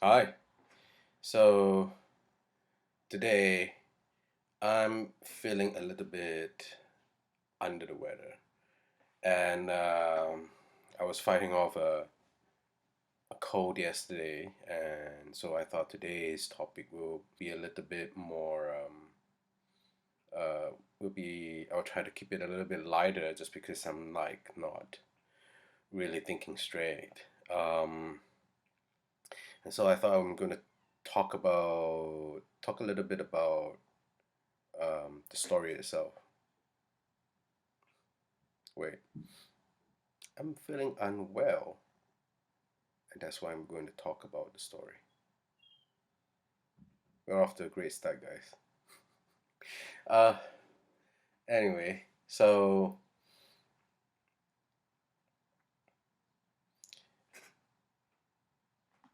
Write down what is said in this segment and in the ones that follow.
Hi. So today I'm feeling a little bit under the weather, and I was fighting off a cold yesterday, and so I thought today's topic will be a little bit more. Will be I'll try to keep it a little bit lighter, just because I'm like not really thinking straight. Um, and so I thought I'm gonna talk a little bit about the story itself. Wait, I'm feeling unwell, and that's why I'm going to talk about the story. We're off to a great start, guys. Uh, anyway, so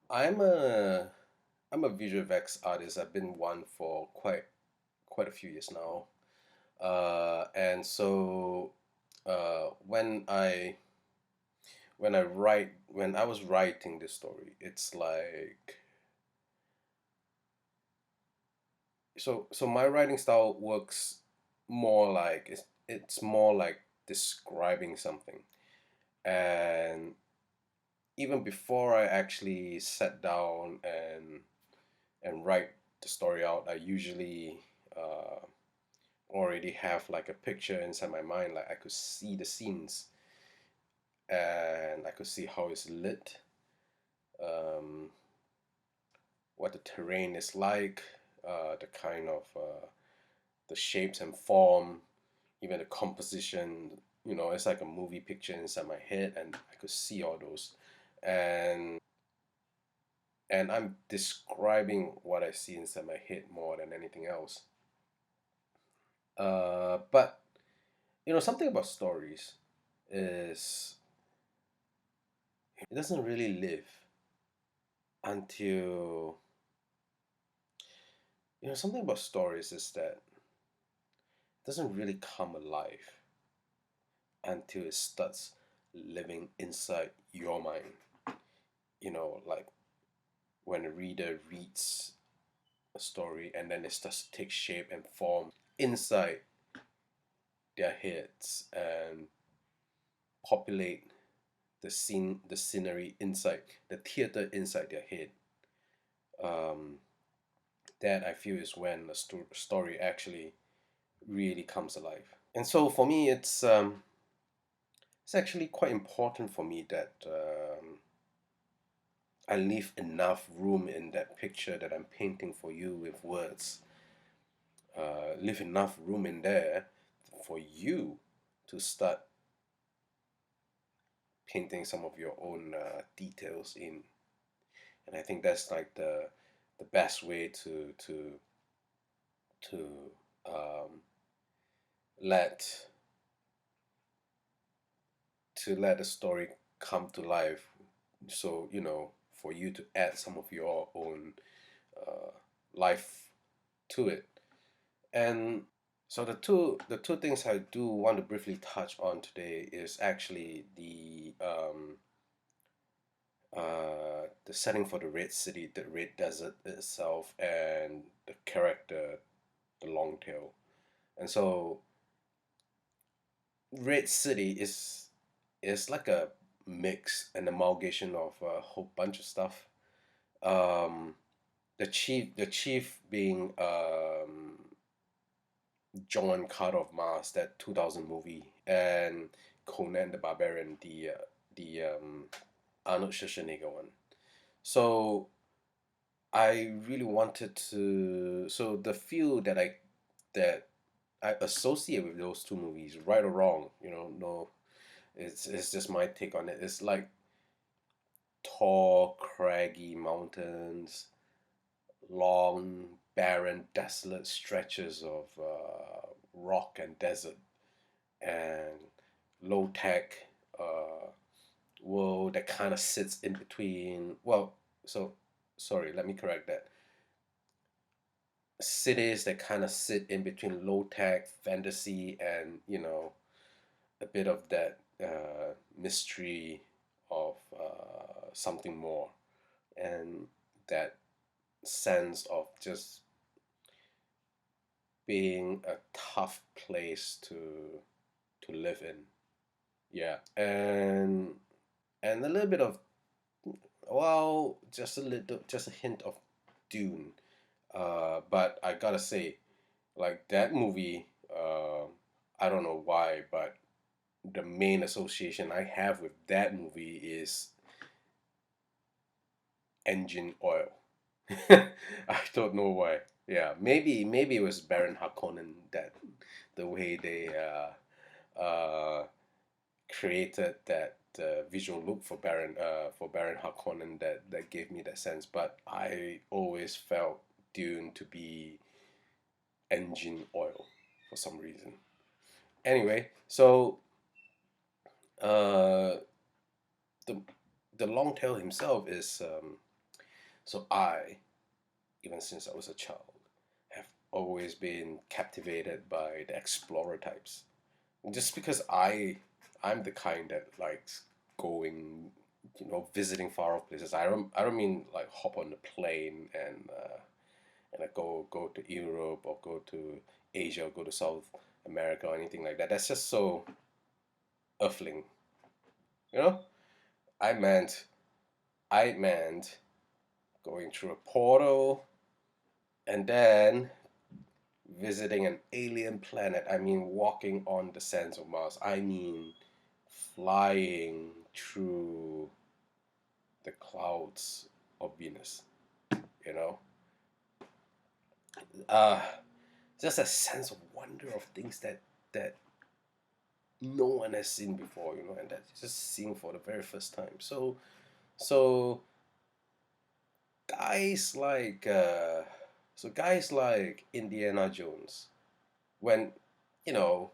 I'm a I'm a visual effects artist. I've been one for quite a few years now. And so when I was writing this story, it's like so my writing style works more like it's more like describing something. And even before I actually sat down and write the story out, I usually uh, already have like a picture inside my mind. Like I could see the scenes, and I could see how it's lit, um, what the terrain is like, the kind of the shapes and form, even the composition. It's like a movie picture inside my head, and I could see all those. And and I'm describing what I see inside my head more than anything else. But something about stories is it doesn't really live until something about stories is that it doesn't really come alive until it starts living inside your mind. Like when a reader reads a story and then it starts to take shape and form inside their heads and populate the scenery inside the theater inside their head. Um, that I feel is when the story actually really comes alive. And so for me, it's actually quite important for me that I leave enough room in that picture that I'm painting for you with words. Leave enough room in there for you to start painting some of your own details in. And I think that's like the best way to um, let let a story come to life. So for you to add some of your own uh, life to it. And so the two things I do want to briefly touch on today is actually the setting for the Red City, the Red Desert itself, and the character, the long tail. And so Red City is like a mix, an amalgamation of a whole bunch of stuff. Um, the chief being John Carter of Mars, that 2000 movie, and Conan the Barbarian, the Arnold Schwarzenegger one. So I really wanted to. So the feel that I associate with those two movies, right or wrong, no, it's just my take on it. It's like tall, craggy mountains, long, barren, desolate stretches of rock and desert, and low tech uh, world that kind of sits in between. Well, so sorry, let me correct that. Cities that kind of sit in between low tech fantasy and a bit of that mystery of something more. And that sense of just being a tough place to live in. Yeah, and a little bit of, well, just a little, just a hint of Dune. But I gotta say, like that movie, I don't know why, but the main association I have with that movie is engine oil. I don't know why. Yeah, maybe it was Baron Harkonnen, that the way they created that visual look for Baron Harkonnen, that gave me that sense. But I always felt Dune to be engine oil for some reason. Anyway, so uh, the the long tail himself is, so I, even since I was a child, have always been captivated by the explorer types. Just because I'm the kind that likes going, visiting far off places. I don't mean like hop on the plane and I go to Europe or go to Asia or go to South America or anything like that. That's just so earthling, you know. I meant I meant going through a portal and then visiting an alien planet. I mean, walking on the sands of Mars. I mean, flying through the clouds of Venus. You know, uh, just a sense of wonder of things that no one has seen before. And that just seen for the very first time. So guys like uh, guys like Indiana Jones, when you know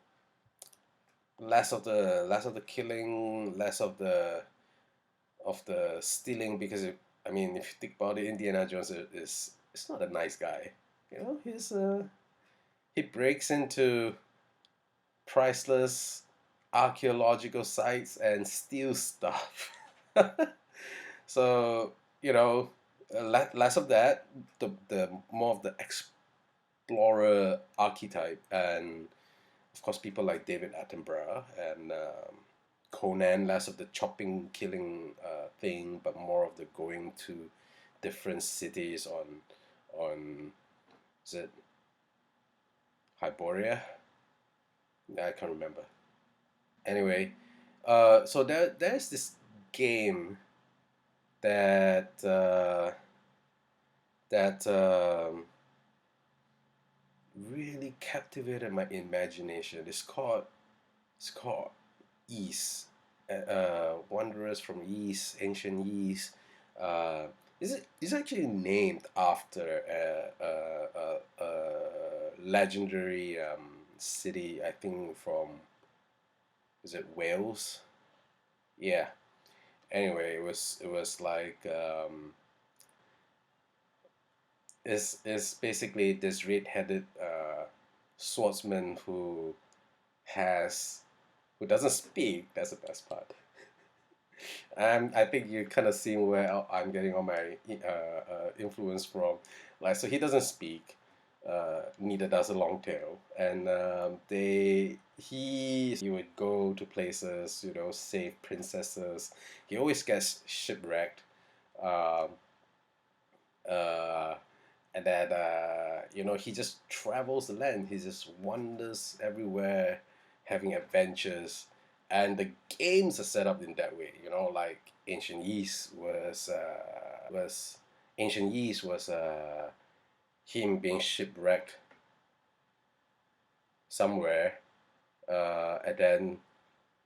less of the killing, less of the stealing, because I mean, if you think about it, Indiana Jones is not a nice guy. He breaks into priceless archaeological sites and steals stuff. So you know, less of that, the more of the explorer archetype, and of course people like David Attenborough and Conan, less of the chopping, killing thing, but more of the going to different cities on is it Hyboria? I can't remember. Anyway, so there's this game that that really captivated my imagination. It's called East, Wanderers from East, Ancient East. Uh, it's actually named after a legendary city, I think from, is it Wales? Yeah. Anyway, it was like, it's basically this red-headed swordsman has who doesn't speak. That's the best part. I think you kind of see where I'm getting all my influence from. Like, so he doesn't speak, neither does a long tail, and he would go to places, save princesses. He always gets shipwrecked, um, uh, and then he just travels the land. He just wanders everywhere, having adventures, and the games are set up in that way. Like Ancient Yeast was him being shipwrecked somewhere, and then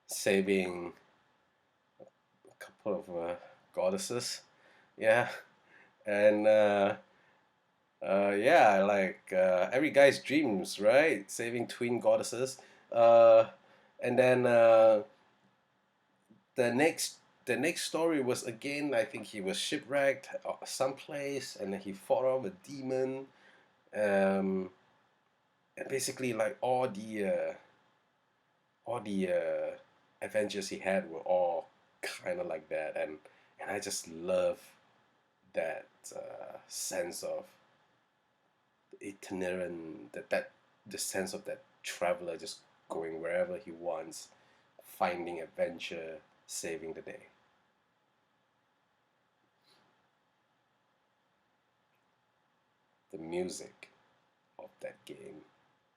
saving a couple of goddesses. Yeah, and yeah, like every guy's dreams, right? Saving twin goddesses. Uh, and then the next story was, again, I think he was shipwrecked someplace, and then he fought off a demon. Um, and basically, like all the adventures he had were all kind of like that, and I just love that sense of itinerant, that the sense of that traveler just going wherever he wants, finding adventure, saving the day. The music of that game,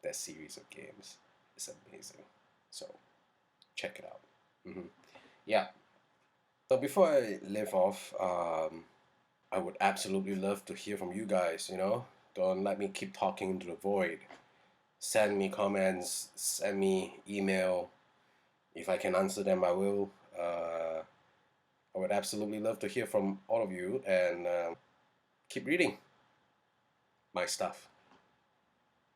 that series of games, is amazing. So check it out. Hmm. Yeah. So before I leave off, I would absolutely love to hear from you guys. Don't let me keep talking into the void. Send me comments, send me email. If I can answer them, I will. I would absolutely love to hear from all of you, and keep reading my stuff.